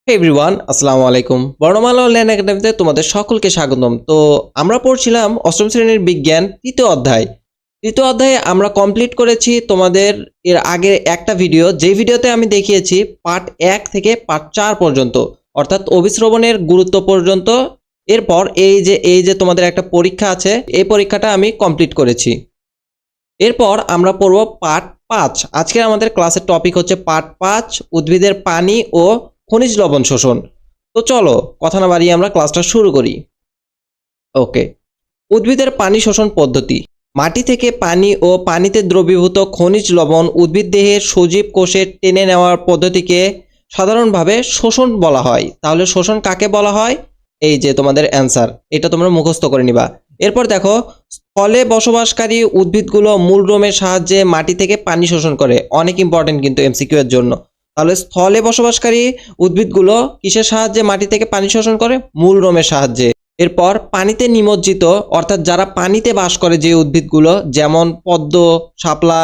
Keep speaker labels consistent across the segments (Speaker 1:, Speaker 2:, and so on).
Speaker 1: হে everyone, আসসালামু আলাইকুম। বর্ণমালা অনলাইন একাডেমিতে তোমাদের সকলকে স্বাগতম। তো আমরা পড়ছিলাম অষ্টম শ্রেণীর বিজ্ঞান তৃতীয় অধ্যায়। তৃতীয় অধ্যায়ে আমরা কমপ্লিট করেছি তোমাদের এর আগে একটা ভিডিও, যে ভিডিওতে আমি দেখিয়েছি পার্ট 1 থেকে পার্ট 4 পর্যন্ত, অর্থাৎ অভিশ্রবণের গুরুত্ব পর্যন্ত। এরপর এই যে তোমাদের একটা পরীক্ষা আছে, এই পরীক্ষাটা আমি কমপ্লিট করেছি। এরপর আমরা পড়ব পার্ট 5। আজকের আমাদের ক্লাসের টপিক হচ্ছে পার্ট 5, উদ্ভিদের পানি ও খনিজ লবণ শোষণ। তো চলো কথা না বাড়িয়ে আমরা ক্লাসটা শুরু করি। ওকে, উদ্ভিদের পানি শোষণ পদ্ধতি। মাটি থেকে পানি ও পানিতে দ্রবীভূত খনিজ লবণ উদ্ভিদ দেহের সজীব কোষে টেনে নেওয়ার পদ্ধতিকে সাধারণভাবে শোষণ বলা হয়। তাহলে শোষণ কাকে বলা হয়? এই যে তোমাদের অ্যান্সার, এটা তোমরা মুখস্থ করে নিবা। এরপর দেখো, স্থলে বসবাসকারী উদ্ভিদগুলো মূলরোমের সাহায্যে মাটি থেকে পানি শোষণ করে। অনেক ইম্পর্টেন্ট কিন্তু এমসিকিউ এর জন্য। তাহলে স্থলে বসবাসকারী উদ্ভিদগুলো কিসের সাহায্যে মাটি থেকে পানি শোষণ করে? মূলরোমের সাহায্যে। এরপর পানিতে নিমজ্জিত, অর্থাৎ যারা পানিতে বাস করে যে উদ্ভিদগুলো, যেমন পদ্ম, শাপলা,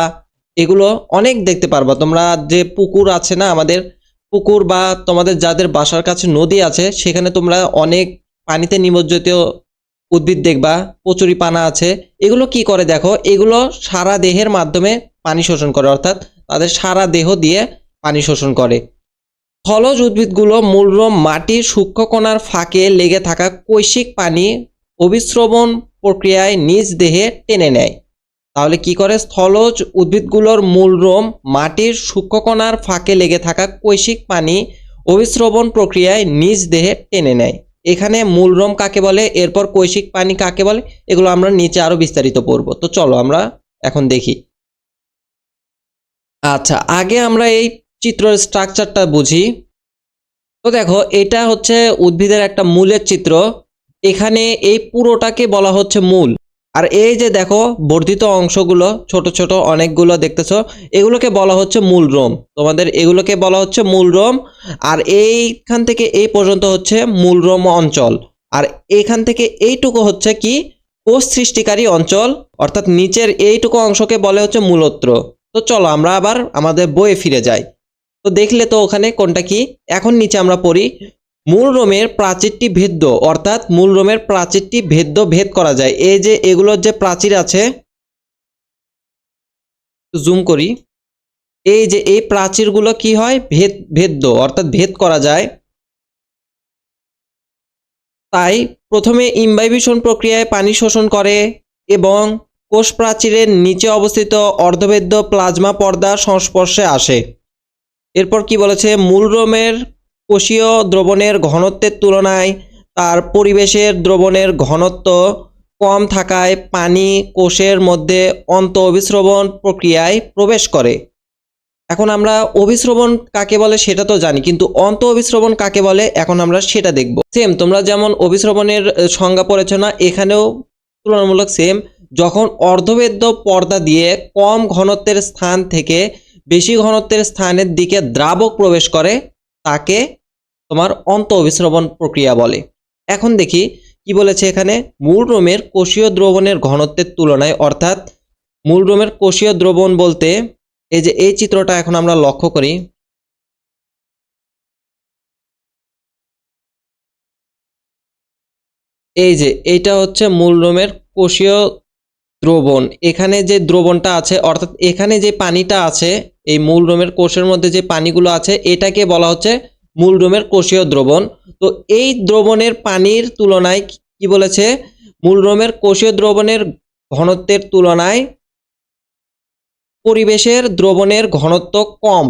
Speaker 1: এগুলো অনেক দেখতে পারবা তোমরা। যে পুকুর আছে না আমাদের, পুকুর বা তোমাদের যাদের বাসার কাছে নদী আছে, সেখানে তোমরা অনেক পানিতে নিমজ্জিত উদ্ভিদ দেখবা, কচুরিপানা আছে। এগুলো কি করে দেখো, এগুলো সারা দেহের মাধ্যমে পানি শোষণ করে, অর্থাৎ তাদের সারা দেহ দিয়ে পানি শোষণ করে। স্থলজ উদ্ভিদগুলো মূলরোম মাটির সূক্ষ্ম কণার ফাঁকে লেগে থাকা কৈশিক পানি অভিস্রবণ প্রক্রিয়ায় নিজ দেহে টেনে নেয়। তাহলে কি করে? স্থলজ উদ্ভিদগুলোর মূলরোম মাটির সূক্ষ্ম কণার ফাঁকে লেগে থাকা কৈশিক পানি অভিস্রবণ প্রক্রিয়ায় নিজ দেহে টেনে নেয়। এখানে মূলরোম কাকে বলে, এরপর কৈশিক পানি কাকে বলে, এগুলো আমরা নিচে আরো বিস্তারিত পড়ব। তো চলো আমরা এখন দেখি। আচ্ছা, আগে আমরা এই চিত্রের স্ট্রাকচারটা বুঝি। তো দেখো, এটা হচ্ছে উদ্ভিদের একটা মূলের চিত্র। এখানে এই পুরোটাকে বলা হচ্ছে মূল। আর এই যে দেখো বর্ধিত অংশগুলো ছোট ছোট অনেকগুলো দেখতেছো, এগুলোকে বলা হচ্ছে মূলরোম। তোমাদের এগুলোকে বলা হচ্ছে মূলরোম। আর এইখান থেকে এই পর্যন্ত হচ্ছে মূলরোম অঞ্চল। আর এইখান থেকে এইটুকু হচ্ছে কি? কোষ সৃষ্টিকারী অঞ্চল, অর্থাৎ নিচের এইটুকু অংশকে বলে হচ্ছে মূলত্র। তো চলো আমরা আবার আমাদের বইয়ে ফিরে যাই। তো দেখলে তো ওখানে কোনটা কি। এখন নিচে আমরা পড়ি, মূলরোমের প্রাচীরটি ভেদ্য, অর্থাৎ মূলরোমের প্রাচীরটি ভেদ করা যায়। এই যে এগুলোর যে প্রাচীর আছে, জুম করি, এই যে এই প্রাচীরগুলো কি হয়? ভেদ্য, অর্থাৎ ভেদ করা যায়। তাই প্রথমে ইমবাইবেশন প্রক্রিয়ায় পানি শোষণ করে এবং কোষ প্রাচীরের নিচে অবস্থিত অর্ধভেদ্য প্লাজমা পর্দার সংস্পর্শে আসে। এরপর কি বলেছে? মূলরোমের কোষীয় দ্রবণের ঘনত্বের তুলনায় তার পরিবেশের দ্রবণের ঘনত্ব কম থাকায় পানি কোষের মধ্যে অন্ত অভিস্রবণ প্রক্রিয়ায় প্রবেশ করে। এখন আমরা অভিস্রবণ কাকে বলে সেটা তো জানি, কিন্তু অন্ত অভিস্রবণ কাকে বলে এখন আমরা সেটা দেখব। সেম তোমরা যেমন অভিস্রবণের সংজ্ঞা পড়েছো না, এখানেও তুলনামূলক সেম। যখন অর্ধবেদ্য পর্দা দিয়ে কম ঘনত্বের স্থান থেকে বেশি ঘনত্বের স্থানের দিকে দ্রাবক প্রবেশ করে, তাকে তোমার অন্ত অভিস্রবণ প্রক্রিয়া বলে। এখন দেখি কি বলেছে এখানে, মূলরোমের কোষীয় দ্রবণের ঘনত্বের তুলনায়, অর্থাৎ মূলরোমের কোষীয় দ্রবণ বলতে এই যে এই চিত্রটা এখন আমরা লক্ষ্য করি। এই যে এইটা হচ্ছে মূলরোমের কোষীয় দ্রবণ। এখানে যে দ্রবণটা আছে, অর্থাৎ এখানে যে পানিটা আছে, এই মূলরোমের কোষের মধ্যে যে পানিগুলো আছে, এটাকে বলা হচ্ছে মূলরোমের কোষীয় দ্রবণ। তো এই দ্রবণের পানির তুলনায় কি বলেছে? মূলরোমের কোষীয় দ্রবণের ঘনত্বের তুলনায় পরিবেশের দ্রবণের ঘনত্ব কম।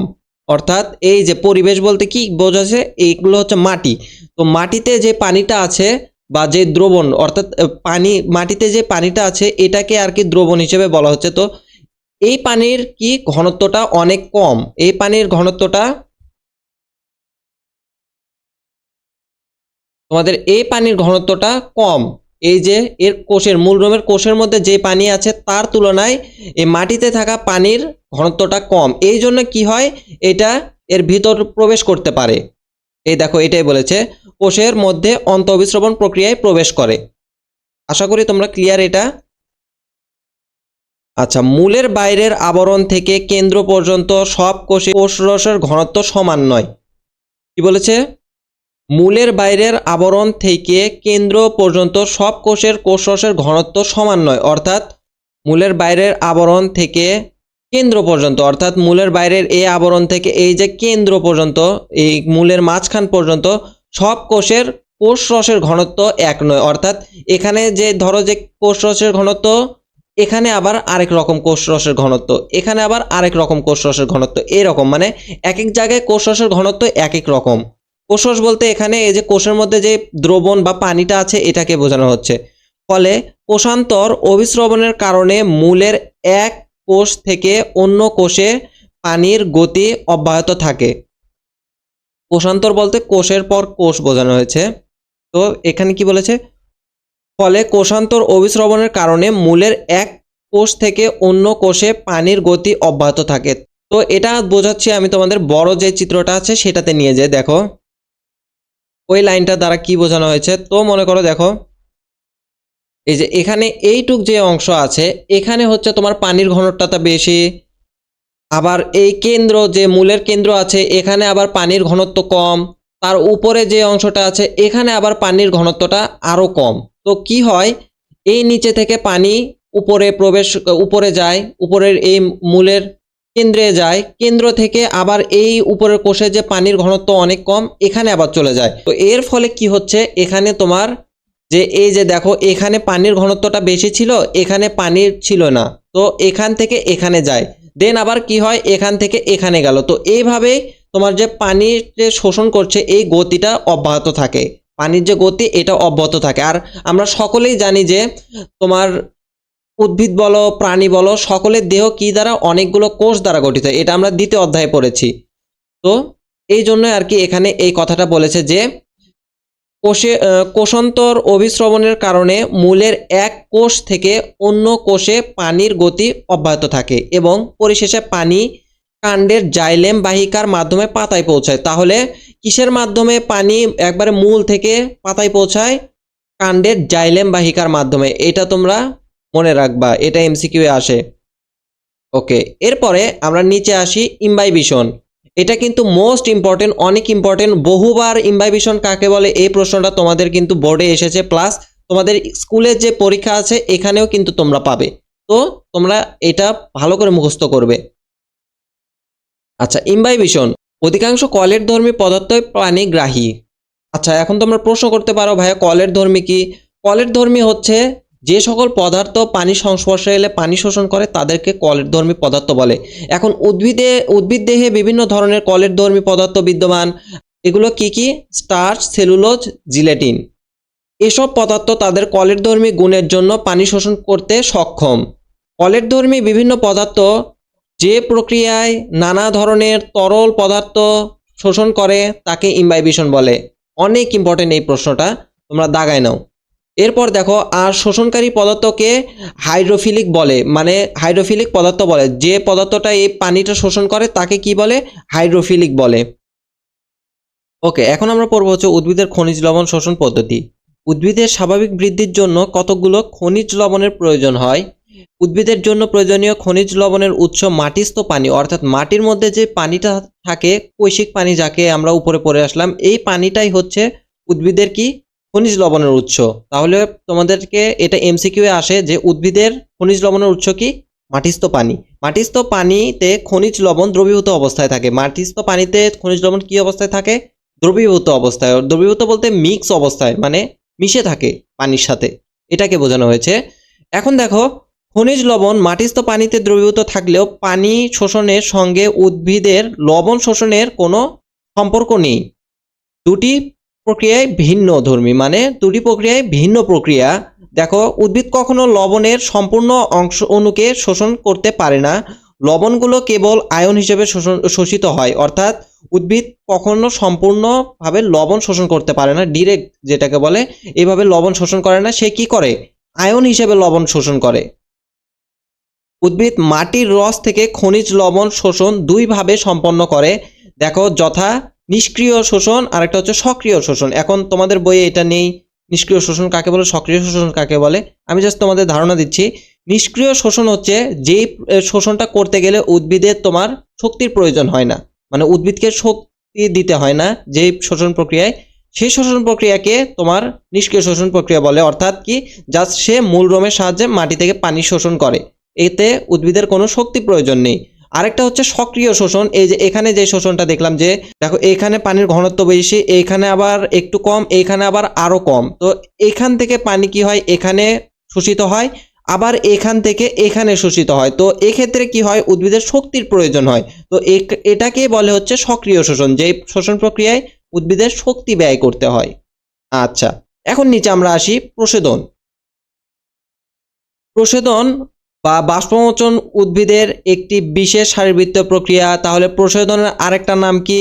Speaker 1: অর্থাৎ এই যে পরিবেশ বলতে কি বোঝাচ্ছে? এইগুলো হচ্ছে মাটি। তো মাটিতে যে পানিটা আছে বা যে দ্রবণ, অর্থাৎ পানি, মাটিতে যে পানিটা আছে এটাকে আর কি দ্রবণ হিসেবে বলা হচ্ছে। তো এই পানির কি ঘনত্বটা অনেক কম, এই পানির ঘনত্বটা, তোমাদের এই পানির ঘনত্বটা কম। এই যে এর কোষের, মূলরোমের কোষের মধ্যে যে পানি আছে তার তুলনায় এই মাটিতে থাকা পানির ঘনত্বটা কম। এই জন্য কি হয়, এটা এর ভিতর প্রবেশ করতে পারে। এই দেখো এটাই বলেছে, কোষের মধ্যে অন্ত অভিস্রবণ প্রক্রিয়ায় প্রবেশ করে। আশা করি তোমরা ক্লিয়ার এটা। আচ্ছা, মূলের বাইরের আবরণ থেকে কেন্দ্র পর্যন্ত সব কোষে কোষরসের ঘনত্ব সমান নয়। কি বলেছে? মূলের বাইরের আবরণ থেকে কেন্দ্র পর্যন্ত সব কোষের কোষরসের ঘনত্ব সমান নয়, অর্থাৎ মূলের বাইরের আবরণ থেকে কেন্দ্র পর্যন্ত, অর্থাৎ মূলের বাইরের এই আবরণ থেকে এই যে কেন্দ্র পর্যন্ত, এই মূলের মাঝখান পর্যন্ত সব কোষের কোষরসের ঘনত্ব এক নয়। অর্থাৎ এখানে যে ধরো যে কোষরসের ঘনত্ব, এখানে আবার আরেক রকম কোষরসের ঘনত্ব, এখানে আবার আরেক রকম কোষরসের ঘনত্ব, এরকম মানে এক এক জায়গায় কোষরসের ঘনত্ব এক এক রকম। কোষরস বলতে এখানে এই যে কোষের মধ্যে যে দ্রবণ বা পানিটা আছে এটাকে বোঝানো হচ্ছে। ফলে কোষান্তর অভিস্রবণের কারণে মূলের এক কোষ থেকে অন্য কোষে পানির গতি অব্যাহত থাকে। কোষান্তর বলতে কোষের পর কোষ বোঝানো হয়েছে। তো এখানে কি বলেছে, ফলে কোষান্তর অভিস্রবণের কারণে মূলের এক কোষ থেকে অন্য কোষে পানির গতি অব্যাহত থাকে। তো এটা বোঝাচ্ছি আমি তোমাদের, বড় যে চিত্রটা আছে সেটাতে নিয়ে যাই। দেখো ওই লাইনটা দ্বারা কি বোঝানো হয়েছে। তো মনে করো দেখো এই যে এখানে এইটুক যে অংশ আছে এখানে হচ্ছে তোমার পানির ঘনত্বটা বেশি, আবার এই কেন্দ্র যে মূলের কেন্দ্র আছে এখানে আবার পানির ঘনত্ব কম, তার উপরে যে অংশটা আছে এখানে আবার পানির ঘনত্বটা আরো কম। তো কি হয়, এই নিচে থেকে পানি উপরে যায়, উপরের এই মূলের কেন্দ্রে যায়, কেন্দ্র থেকে আবার এই উপরের কোষে যে পানির ঘনত্ব অনেক কম এখানে আবার চলে যায়। তো এর ফলে কি হচ্ছে, এখানে তোমার যে এই যে দেখো এখানে পানির ঘনত্বটা বেশি ছিল, এখানে পানির ছিল না, তো এখান থেকে এখানে যায়, দেন আবার কি হয় এখান থেকে এখানে গেল। তো এইভাবেই তোমার যে পানির যে শোষণ করছে এই গতিটা অব্যাহত থাকে, পানির যে গতি এটা অব্যাহত থাকে। আর আমরা সকলেই জানি যে তোমার উদ্ভিদ বলো প্রাণী বলো সকলের দেহ কি দ্বারা, অনেকগুলো কোষ দ্বারা গঠিত, এটা আমরা দ্বিতীয় অধ্যায়ে পড়েছি। তো এই জন্য আর কি এখানে এই কথাটা বলেছে যে কোষান্তর অভিস্রবণের কারণে মূলের এক কোষ থেকে অন্য কোষে পানির গতি অব্যাহত থাকে এবং পরিশেষে পানি কাণ্ডের জাইলেম বাহিকার মাধ্যমে পাতায় পৌঁছায়। তাহলে কিসের মাধ্যমে পানি একবারে মূল থেকে পাতায় পৌঁছায়? কাণ্ডের জাইলেম বাহিকার মাধ্যমে। এটা তোমরা মনে রাখবা, এটা এমসিকিউ এ আসে। ওকে, এরপরে আমরা নিচে আসি ইমবাইবিশন। এটা কিন্তু মোস্ট ইম্পর্টেন্ট, অনেক ইম্পর্টেন্ট। বহুবার ইমবাইবিশন কাকে বলে এই প্রশ্নটা তোমাদের কিন্তু বোর্ডে এসেছে, প্লাস তোমাদের স্কুলের যে পরীক্ষা আছে এখানেও কিন্তু তোমরা পাবে। তো তোমরা এটা ভালো করে মুখস্থ করবে। আচ্ছা, ইমবাইবিশন অধিকাংশ কলের ধর্মী পদার্থই পানিগ্রাহী। আচ্ছা, এখন তোমরা প্রশ্ন করতে পারো ভাইয়া কলের ধর্মী কি? কলের ধর্মী হচ্ছে যে সকল পদার্থ পানির সংস্পর্শে এলে পানি শোষণ করে তাদেরকে কলের ধর্মী পদার্থ বলে। এখন উদ্ভিদ দেহে বিভিন্ন ধরনের কলের ধর্মী পদার্থ বিদ্যমান। এগুলো কি কি? Starch, cellulose, gelatin. এসব পদার্থ তাদের কলের ধর্মী গুণের জন্য পানি শোষণ করতে সক্ষম। কলের ধর্মী বিভিন্ন পদার্থ যে প্রক্রিয়ায় নানা ধরনের তরল পদার্থ শোষণ করে তাকে ইমবাইবিশন বলে। অনেক ইম্পর্টেন্ট এই প্রশ্নটা, তোমরা দাগায় নাও। এরপর দেখো, আর শোষণকারী পদার্থকে হাইড্রোফিলিক বলে, মানে হাইড্রোফিলিক পদার্থ বলে। যে পদার্থটা এই পানিটা শোষণ করে তাকে কি বলে? হাইড্রোফিলিক বলে। ওকে, এখন আমরা পড়বো হচ্ছে উদ্ভিদের খনিজ লবণ শোষণ পদ্ধতি। উদ্ভিদের স্বাভাবিক বৃদ্ধির জন্য কতগুলো খনিজ লবণের প্রয়োজন হয়। উদ্ভিদের জন্য প্রয়োজনীয় খনিজ লবণের উৎস মাটিস্থ পানি, অর্থাৎ মাটির মধ্যে যে পানিটা থাকে, কৈশিক পানি যাকে আমরা উপরে পড়ে আসলাম, এই পানিটাই হচ্ছে উদ্ভিদের কি? খনিজ লবণের উৎস। তাহলে তোমাদেরকে এটা এমসিকিউ এ আসে যে উদ্ভিদের খনিজ লবণের উৎস কি? মাটিস্থ পানি। মাটিস্থ পানিতে খনিজ লবণ দ্রবীভূত অবস্থায় থাকে। মাটিস্থ পানিতে খনিজ লবণ কি অবস্থায় থাকে? দ্রবীভূত অবস্থায়। দ্রবীভূত বলতে মিক্স অবস্থায়, মানে মিশে থাকে পানির সাথে, এটাকে বোঝানো হয়েছে। এখন দেখো, খনিজ লবণ মাটিস্থ পানিতে দ্রবীভূত থাকলেও পানি শোষণের সঙ্গে উদ্ভিদের লবণ শোষণের কোনো সম্পর্ক নেই। দুটি প্রক্রিয়ায় ভিন্ন ধর্মী, মানে দুটি প্রক্রিয়ায় ভিন্ন প্রক্রিয়া। দেখো, উদ্ভিদ কখনো লবণের সম্পূর্ণ অংশ অণুকে শোষণ করতে পারে না। লবণগুলো কেবল আয়ন হিসেবে শোষিত হয়, অর্থাৎ উদ্ভিদ কখনো সম্পূর্ণভাবে লবণ শোষণ করতে পারে না, ডিরেক্ট যেটাকে বলে এইভাবে লবণ শোষণ করে না। সে কি করে? আয়ন হিসেবে লবণ শোষণ করে। উদ্ভিদ মাটির রস থেকে খনিজ লবণ শোষণ দুইভাবে সম্পন্ন করে। দেখো, যথা নিষ্ক্রিয় শোষণ আর একটা হচ্ছে সক্রিয় শোষণ। এখন তোমাদের বইয়ে এটা নেই, নিষ্ক্রিয় শোষণ কাকে বলে, সক্রিয় শোষণ কাকে বলে। আমি জাস্ট তোমাদের ধারণা দিচ্ছি। নিষ্ক্রিয় শোষণ হচ্ছে যেই শোষণটা করতে গেলে উদ্ভিদের তোমার শক্তির প্রয়োজন হয় না, মানে উদ্ভিদকে শক্তি দিতে হয় না যেই শোষণ প্রক্রিয়ায়, সেই শোষণ প্রক্রিয়াকে তোমার নিষ্ক্রিয় শোষণ প্রক্রিয়া বলে, অর্থাৎ কি, জাস্ট সে মূলরোমের সাহায্যে মাটি থেকে পানি শোষণ করে, এতে উদ্ভিদের কোনো শক্তি প্রয়োজন নেই। আরেকটা হচ্ছে সক্রিয় শোষণ। এই যে এখানে যে শোষণটা দেখলাম, যে দেখো এখানে পানির ঘনত্ব বেশি, এইখানে আবার একটু কম, এইখানে আবার আরো কম। তো এখান থেকে পানি কি হয়, এখানে শোষিত হয়, আবার এখান থেকে এখানে শোষিত হয়। তো এক্ষেত্রে কি হয়, উদ্ভিদের শক্তির প্রয়োজন হয়। তো এটাকে বলে হচ্ছে সক্রিয় শোষণ, যে শোষণ প্রক্রিয়ায় উদ্ভিদের শক্তি ব্যয় করতে হয়। আচ্ছা, এখন নিচে আমরা আসি প্রশোধন। প্রশোধন বা বাষ্পমোচন উদ্ভিদের একটি বিশেষ শারীরবৃত্তীয় প্রক্রিয়া। তাহলে প্রশোধনের আরেকটা নাম কি?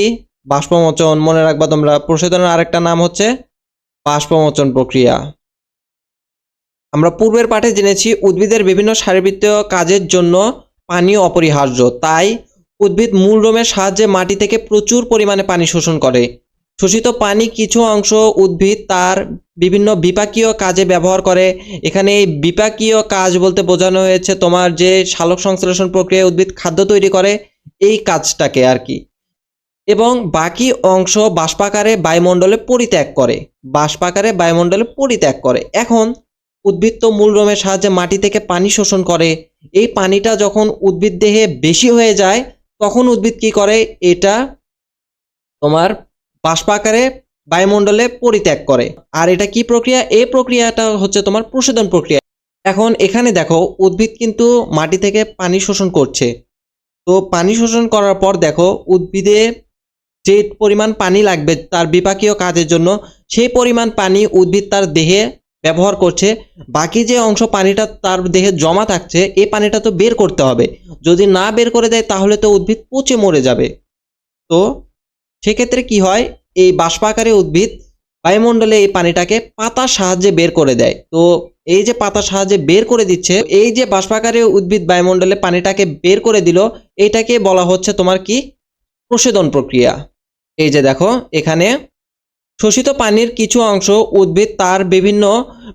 Speaker 1: বাষ্পমোচন। মনে রাখবা তোমরা, প্রশোধনের আরেকটা নাম হচ্ছে বাষ্পমোচন প্রক্রিয়া। আমরা পূর্বের পাঠে জেনেছি উদ্ভিদের বিভিন্ন শারীরবৃত্তীয় কাজের জন্য পানি অপরিহার্য, তাই উদ্ভিদ মূলরোমের সাহায্যে মাটি থেকে প্রচুর পরিমাণে পানি শোষণ করে। শোষিত পানি কিছু অংশ উদ্ভিদ তার বিভিন্ন বিপাকীয় কাজে ব্যবহার করে। এখানে এই বিপাকীয় কাজ বলতে বোঝানো হয়েছে তোমার যে সালোক সংশ্লেষণ প্রক্রিয়ায় উদ্ভিদ খাদ্য তৈরি করে, এই কাজটাকে আর কি। এবং বাকি অংশ বাষ্পাকারে বায়ুমণ্ডলে পরিত্যাগ করে, বাষ্পাকারে বায়ুমণ্ডলে পরিত্যাগ করে। এখন উদ্ভিদ তো মূলরোমের সাহায্যে মাটি থেকে পানি শোষণ করে। এই পানিটা যখন উদ্ভিদ দেহে বেশি হয়ে যায়, তখন উদ্ভিদ কি করে, এটা তোমার বাষ্পাকারে বায়ুমণ্ডলে পরিত্যাগ করে। আর এটা কি প্রক্রিয়া? এই প্রক্রিয়াটা হচ্ছে তোমার প্রশোধন প্রক্রিয়া। এখন এখানে দেখো উদ্ভিদ কিন্তু মাটি থেকে পানি শোষণ করছে। তো পানি শোষণ করার পর দেখো উদ্ভিদে যে পরিমাণ পানি লাগবে তার বিপাকীয় কাজের জন্য, সেই পরিমাণ পানি উদ্ভিদ তার দেহে ব্যবহার করছে। বাকি যে অংশ পানিটা তার দেহে জমা থাকছে, এই পানিটা তো বের করতে হবে। যদি না বের করে দেয় তাহলে তো উদ্ভিদ পচে মরে যাবে। তো সেক্ষেত্রে কি হয়, এই বাষ্পাকারে উদ্ভিদ বায়ুমণ্ডলে এই পানিটাকে পাতার সাহায্যে বের করে দেয়। তো এই যে পাতার সাহায্যে বের করে দিচ্ছে, এই যে বাষ্পাকারে উদ্ভিদ বায়ুমণ্ডলে পানিটাকে বের করে দিল, এইটাকে বলা হচ্ছে তোমার কি, প্রশোধন প্রক্রিয়া। এই যে দেখো এখানে শোষিত পানির কিছু অংশ উদ্ভিদ তার বিভিন্ন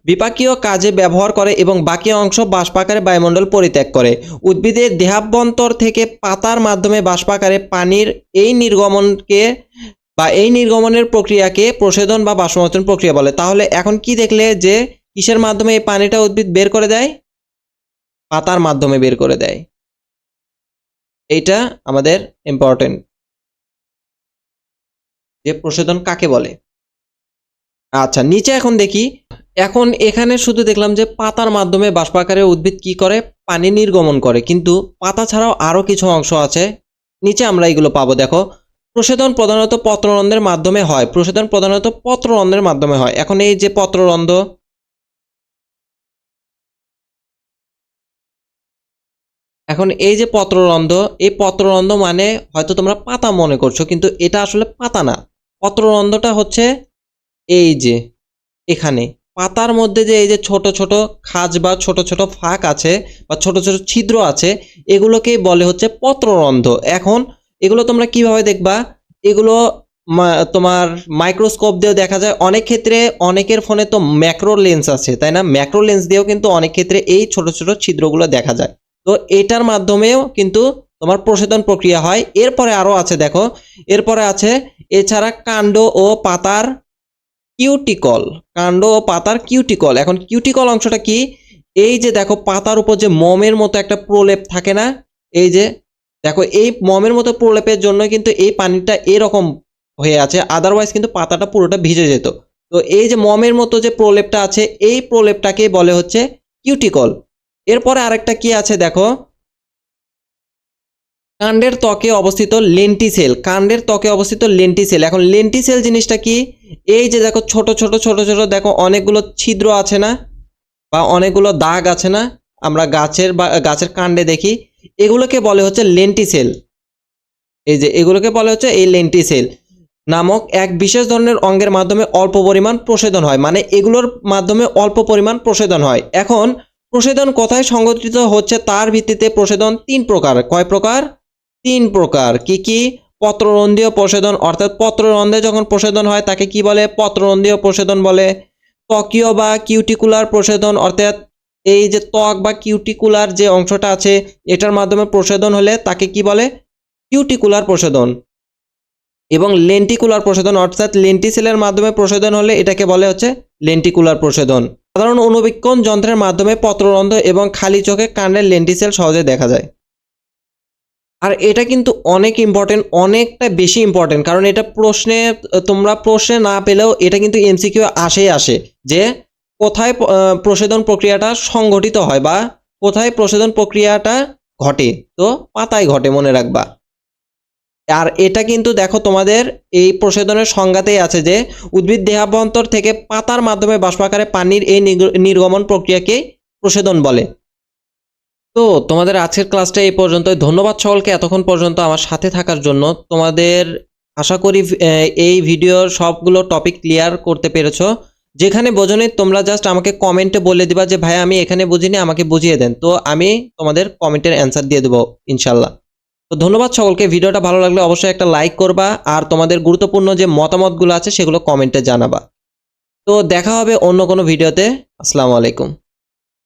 Speaker 1: বিপাকীয় কাজে ব্যবহার করে এবং বাকি অংশ বাষ্পাকারে বায়ুমণ্ডল পরিত্যাগ করে। উদ্ভিদের দেহাভ্যন্তর থেকে পাতার মাধ্যমে বাষ্পাকারে পানির এই নির্গমনকে বা এই নির্গমনের প্রক্রিয়াকে প্রশোধন বা বাষ্পমোচন প্রক্রিয়া বলে। তাহলে এখন কি দেখলে, যে কিসের মাধ্যমে এই পানিটা উদ্ভিদ বের করে দেয়? পাতার মাধ্যমে বের করে দেয়। এইটা আমাদের ইম্পর্টেন্ট, যে প্রশোধন কাকে বলে। আচ্ছা, নিচে এখন দেখি। এখন এখানে শুধু দেখলাম যে পাতার মাধ্যমে বাষ্পাকারে উদ্ভিদ কি করে, পানি নির্গমন করে, কিন্তু পাতা ছাড়াও আরো কিছু অংশ আছে, নিচে আমরা এগুলো পাবো। দেখো, প্রশোধন প্রধানত পত্ররন্ধ্রের মাধ্যমে হয়। প্রশোধন প্রধানত পত্ররন্ধ্রের মাধ্যমে হয়। এখন এই যে পত্ররন্ধ্র, এখন এই যে পত্ররন্ধ্র, এই পত্ররন্ধ্র মানে হয়তো তোমরা পাতা মনে করছো, কিন্তু এটা আসলে পাতা না। পত্ররন্ধ্রটা হচ্ছে এই যে এখানে পাতার মধ্যে যে এই যে ছোট ছোট খাঁজ বা ছোট ছোট ফাঁক আছে বা ছোট ছোট ছিদ্র আছে, এগুলোকেই বলে হচ্ছে পত্ররন্ধ্র। এখন এগুলো তোমরা কিভাবে দেখবা? এগুলো তোমার মাইক্রোস্কোপ দিয়েও দেখা যায়। অনেক ক্ষেত্রে অনেকের ফোনে তো ম্যাক্রো লেন্স আছে, তাই না? ম্যাক্রো লেন্স দিয়েও কিন্তু অনেক ক্ষেত্রে এই ছোট ছোট ছিদ্রগুলো দেখা যায়। তো এটার মাধ্যমেও কিন্তু তোমার প্রশোধন প্রক্রিয়া হয়। এরপরে আরো আছে, দেখো এরপরে আছে এছাড়া কাণ্ড ও পাতার কিউটিকল। কাণ্ড ও পাতার কিউটিকল। এখন কিউটিকল অংশটা কি? এই যে দেখো পাতার উপর যে মোমের মতো একটা প্রলেপ থাকে না, এই যে দেখো এই মোমের মতো প্রলেপের জন্য কিন্তু এই পানিটা এরকম হয়ে আছে, আদারওয়াইজ কিন্তু পাতাটা পুরোটা ভিজে যেত। তো এই যে মোমের মতো যে প্রলেপটা আছে, এই প্রলেপটাকে বলে হচ্ছে কিউটিকল। এরপরে আরেকটা কি আছে দেখো, কাণ্ডের ত্বকে অবস্থিত লেন্টিসেল। কাণ্ডের ত্বকে অবস্থিত লেন্টিসেল। এখন লেন্টিসেল জিনিসটা কি? এই যে দেখো ছোট ছোট ছোট ছোট দেখো অনেকগুলো ছিদ্র আছে না, বা অনেকগুলো দাগ আছে না, আমরা গাছের বা গাছের কাণ্ডে দেখি, এগুলোকে বলে হচ্ছে লেন্টিসেল। এই যে এগুলোকে বলে হচ্ছে এই লেন্টিসেল নামক এক বিশেষ ধরনের অঙ্গের মাধ্যমে অল্প পরিমাণ প্রশোধন হয়। মানে এগুলোর মাধ্যমে অল্প পরিমাণ প্রশোধন হয়। এখন প্রশোধন কোথায় সংঘটিত হচ্ছে তার ভিত্তিতে প্রশোধন তিন প্রকার। কয় প্রকার? তিন প্রকার। কি কি? পত্ররন্ধ্রীয় প্রশোধন, অর্থাৎ পত্ররন্ধ্রে যখন প্রশোধন হয় তাকে কি বলে? পত্ররন্ধ্রীয় প্রশোধন বলে। ত্বকীয় বা কিউটিকুলার প্রশোধন, অর্থাৎ এই যে ত্বক বা কিউটিকুলার যে অংশটা আছে এটার মাধ্যমে প্রশোধন হলে তাকে কি বলে? কিউটিকুলার প্রশোধন। এবং লেন্টিকুলার প্রশোধন অর্থাৎ লেন্টিসেলের মাধ্যমে প্রশোধন হলে এটাকে বলে হচ্ছে লেন্টিকুলার প্রশোধন। সাধারণ অণুবীক্ষণ যন্ত্রের মাধ্যমে পত্ররন্ধ্র এবং খালি চোখে কার্নেল লেন্টিসেল সহজে দেখা যায়। আর এটা কিন্তু অনেক ইম্পর্টেন্ট, অনেকটা বেশি ইম্পর্টেন্ট, কারণ এটা তোমরা প্রশ্নে না পেলেও এটা কিন্তু এমসিকিউ আসে যে কোথায় প্রশোধন প্রক্রিয়াটা সংঘটিত হয় বা কোথায় প্রশোধন প্রক্রিয়াটা ঘটে। তো পাতায় ঘটে, মনে রাখবা। আর এটা কিন্তু দেখো তোমাদের এই প্রশোধনের সংজ্ঞাতেই আছে যে উদ্ভিদ দেহাভ্যন্তর থেকে পাতার মাধ্যমে বাষ্পাকারে পানির এই নির্গমন প্রক্রিয়াকে প্রশোধন বলে। তো তোমাদের আজকের ক্লাসটা এই পর্যন্ত। ধন্যবাদ সকলকে এতক্ষণ পর্যন্ত আমার সাথে থাকার জন্য। তোমাদের আশা করি এই ভিডিওর সবগুলো টপিক ক্লিয়ার করতে পেরেছো। যেখানে বোঝনি তোমরা জাস্ট আমাকে কমেন্টে বলে দিবা যে ভাই আমি এখানে বুঝিনি, আমাকে বুঝিয়ে দেন। তো আমি তোমাদের কমেন্টের অ্যান্সার দিয়ে দেবো ইনশাল্লাহ। তো ধন্যবাদ সকলকে। ভিডিওটা ভালো লাগলে অবশ্যই একটা লাইক করবা আর তোমাদের গুরুত্বপূর্ণ যে মতামতগুলো আছে সেগুলো কমেন্টে জানাবা। তো দেখা হবে অন্য কোনো ভিডিওতে। আসসালামু আলাইকুম।